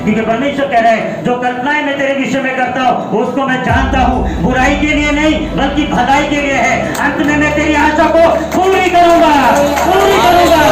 क्योंकि परमेश्वर कह रहा है जो कल्पनाएं मैं तेरे विषय में करता हूँ उसको मैं जानता हूँ, बुराई के लिए नहीं बल्कि भलाई के लिए है। अंत में मैं तेरी आशा को पूरी करूंगा, पूरी करूंगा।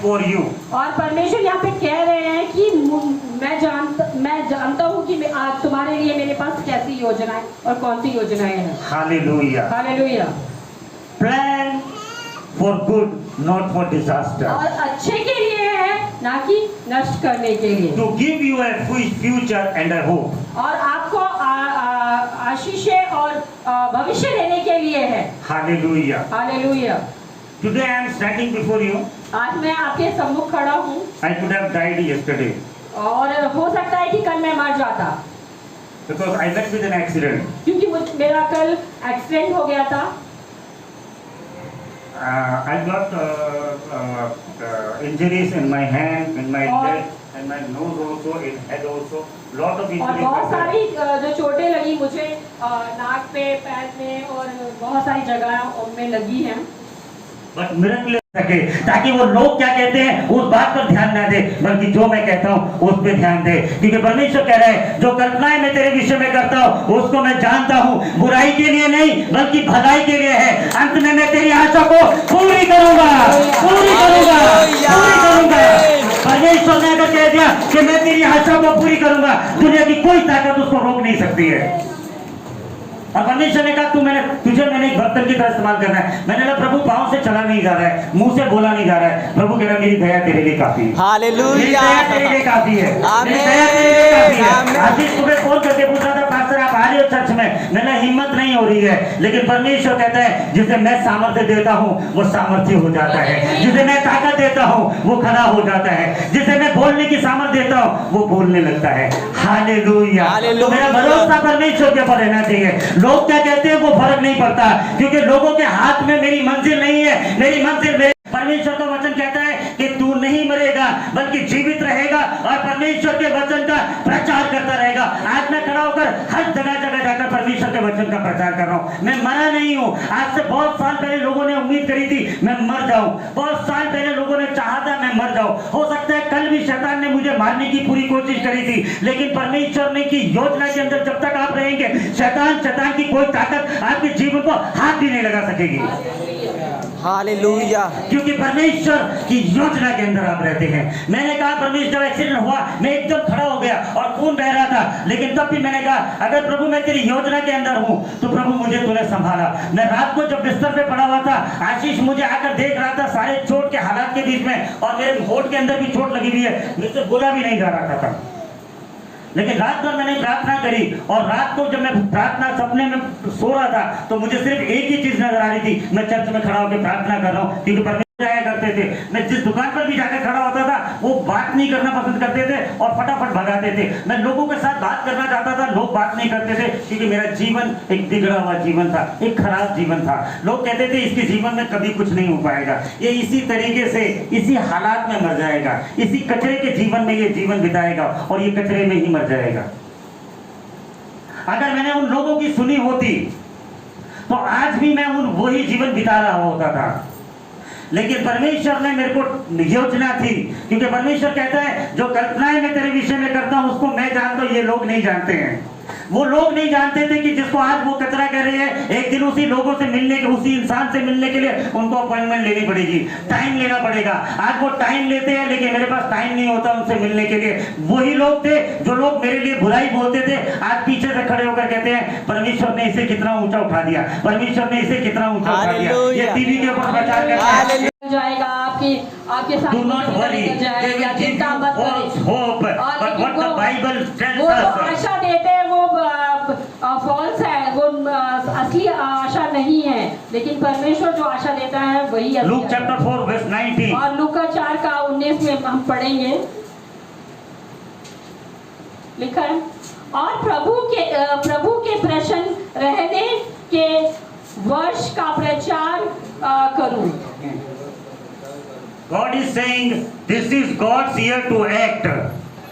for you. और परमेश्वर यहाँ पे कह रहे हैं कि मैं जानता हूँ कि आज तुम्हारे लिए मेरे पास कैसी योजनाएं और कौन सी योजनाएं हैं. Hallelujah. Hallelujah. Plan for good, not for disaster. और अच्छे के लिए है, ना कि नष्ट करने के लिए. To give you a future and a hope. और आपको आशीषें और भविष्य देने के लिए है. Hallelujah. Hallelujah. Today I am standing before you. आज मैं आपके सम्मुख खड़ा हूँ. I could have died yesterday. और हो सकता है कि कल मैं मर जाता. Because I met with an accident. क्योंकि मेरा कल एक्सीडेंट हो गया था. I got injuries in my hand, in my और- leg, in my nose also, in head also. Lot of और injuries. बहुत are there. सारी जो चोटें लगी मुझे नाक पे, पैर में और बहुत सारी जगह में लगी हैं। बट मिरेकल सके ताकि वो लोग क्या कहते हैं उस बात पर ध्यान ना दे, बल्कि जो मैं कहता हूँ उस पे ध्यान दे। क्योंकि परमेश्वर कह रहा है जो कल्पनाएं मैं तेरे विषय में करता हूँ उसको मैं जानता हूँ, बुराई के लिए नहीं बल्कि भलाई के लिए है। अंत में मैं तेरी आशा को पूरी करूंगा, पूरी करूंगा, पूरी करूंगा। परमेश्वर ने अगर कह दिया कि मैं तेरी आशा को पूरी करूंगा, दुनिया की कोई ताकत उसको रोक नहीं सकती है। और परमेश्वर ने कहा तुझे मैंने एक बर्तन की तरह इस्तेमाल करना है। मैंने कहा प्रभु पाँव से चला नहीं जा रहा है, मुंह से बोला नहीं जा रहा है। प्रभु कह रहा है मेरी दया तेरे लिए काफी है, मेरी दया तेरे लिए काफी है, मेरी दया तेरे लिए काफी है। आशीष सुबह फोन करके पूछ रहा था पास्टर आप आ रहे हो चर्च में? मैंने हिम्मत नहीं हो रही है, लेकिन परमेश्वर कहता है जिसे मैं सामर्थ्य देता हूँ वो सामर्थ्य हो जाता है, जिसे मैं ताकत देता हूँ वो खड़ा हो जाता है, जिसे मैं बोलने की सामर्थ्य देता हूँ वो बोलने लगता है। हालेलुया। तो मेरा भरोसा परमेश्वर के ऊपर रहना चाहिए। लोग क्या कहते हैं वो फर्क नहीं पड़ता, क्योंकि लोगों के हाथ में मेरी मंजिल नहीं है, मेरी मंजिल मेरे परमेश्वर का वचन कहता है कि तू नहीं मरेगा बल्कि जीवित रहेगा और परमेश्वर के वचन का प्रचार करता रहेगा। आज मैं खड़ा होकर हर जगह जगह जाकर परमेश्वर के वचन का प्रचार कर रहा हूँ। मैं मरा नहीं हूँ। आज से बहुत साल पहले लोगों ने उम्मीद करी थी मैं मर जाऊं, बहुत साल पहले लोगों ने चाहा था मैं मर जाऊं। हो सकता है कल भी शैतान ने मुझे मारने की पूरी कोशिश करी थी, लेकिन परमेश्वर ने की योजना के अंदर जब तक आप रहेंगे शैतान की कोई ताकत आपके जीवन को हाथ भी नहीं लगा सकेगी। हालेलुया। क्योंकि परमेश्वर की योजना के अंदर आप रहते हैं। मैंने कहा परमेश्वर जब एक्सीडेंट हुआ मैं एकदम खड़ा हो गया और खून बह रहा था, लेकिन तब भी मैंने कहा अगर प्रभु मैं तेरी योजना के अंदर हूँ तो प्रभु मुझे तूने संभाला। मैं रात को जब बिस्तर पे पड़ा हुआ था, आशीष मुझे आकर देख रहा था सारे चोट के हालात के बीच में, और मेरे होठ के अंदर भी चोट लगी हुई है, मुझसे बोला भी नहीं जा रहा था। लेकिन रात भर मैंने प्रार्थना करी, और रात को जब मैं प्रार्थना सपने में सो रहा था तो मुझे सिर्फ एक ही चीज नजर आ रही थी, मैं चर्च में खड़ा होकर प्रार्थना कर रहा हूँ। क्योंकि परमेश्वर जाया करते थे, मैं जिस दुकान पर भी जाकर खड़ा होता था वो बात नहीं करना पसंद करते थे और फटाफट भगाते थे। मैं लोगों के साथ बात करना चाहता था, लोग बात नहीं करते थे, क्योंकि मेरा जीवन एक बिगड़ा हुआ जीवन था, एक खराब जीवन था। लोग कहते थे इसके जीवन में कभी कुछ नहीं हो पाएगा, ये इसी तरीके से इसी हालात में मर जाएगा, इसी कचरे के जीवन में ये जीवन बिताएगा और ये कचरे में ही मर जाएगा। अगर मैंने उन लोगों की सुनी होती तो आज भी मैं वही जीवन बिता रहा होता था। लेकिन परमेश्वर ने मेरे को योजना थी, क्योंकि परमेश्वर कहता है जो कल्पनाएं मैं तेरे विषय में करता हूं उसको मैं जानता हूं, ये लोग नहीं जानते हैं। वो लोग नहीं जानते थे कि जिसको आज वो कचरा कह रहे हैं, एक दिन उसी लोगों से मिलने के, उसी इंसान से मिलने के लिए उनको अपॉइंटमेंट लेनी पड़ेगी, टाइम लेना पड़ेगा। आज वो टाइम लेते हैं, लेकिन मेरे पास टाइम नहीं होता उनसे मिलने के लिए। वही लोग थे जो लोग मेरे लिए बुराई बोलते थे, आज पीछे से खड़े होकर कहते हैं परमेश्वर ने इसे कितना ऊंचा उठा दिया, परमेश्वर ने इसे कितना ऊंचा उठा दिया। ये टीवी के ऊपर प्रचार करते हैं जाएगा आपके साथ। Do not worry, they will give you false hope, but what the Bible tells वो जो us, आशा देते हैं वो फॉल्स है, वो असली आशा नहीं है, लेकिन परमेश्वर जो आशा देता है वही असली Luke chapter 4 verse 19. और लूका 4 का 19 में हम पढ़ेंगे, लिखा है और प्रभु के प्रसन्न रहने के वर्ष का प्रचार करूं। God is saying this is God's year to act,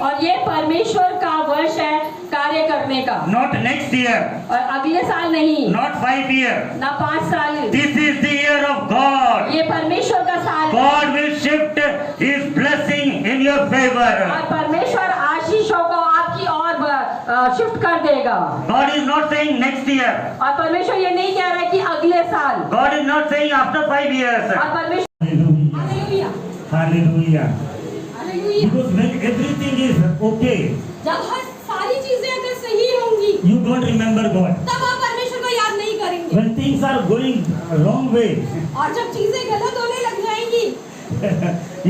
और ये परमेश्वर का वर्ष है कार्य करने का, not next year, और अगले साल नहीं, not 5 years. ना 5 साल। This is the year of God. ये परमेश्वर का साल है God will shift His blessing in your favor. और परमेश्वर आशीषों को आपकी ओर शिफ्ट कर देगा। God is not saying next year. और परमेश्वर ये नहीं कह रहा है कि अगले साल, God is not saying after 5 years. और परमेश्वर Hallelujah. Because when everything is okay, जब हर सारी चीजें अगर सही होंगी you don't remember God. तब आप परमेश्वर को याद नहीं करेंगे, When things are going wrong way, और जब चीजें गलत होने लग जाएंगी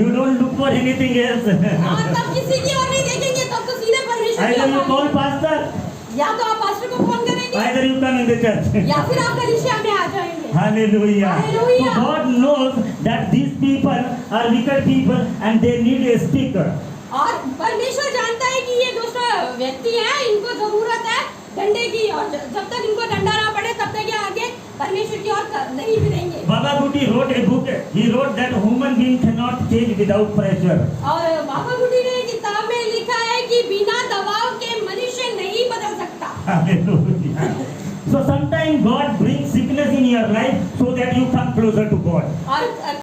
you don't look for anything else. और तब किसी की ओर नहीं देखेंगे, तब तो सीधे परमेश्वर की Either you ore call pastor, या तो आप पास्टर को फोन करेंगे either you come in the church. या फिर आप कलीसिया में आ जाएंगे। Hallelujah. Hallelujah. So God knows that these people are wicked people and they need a speaker. और परमेश्वर जानता है कि ये दुष्ट व्यक्ति हैं, इनको जरूरत है डंडे की, और जब तक इनको डंडा ना पड़े तब तक ये आगे परमेश्वर की ओर नहीं फिरेंगे। Baba Budi wrote a book. He wrote that human being cannot change without pressure. और बाबा बुड्ढी ने किताब में लिखा है कि बिना दबाव के मनुष्य नहीं बदल सकता। Hallelujah. So sometimes God brings sickness in your life so that you come closer to God. और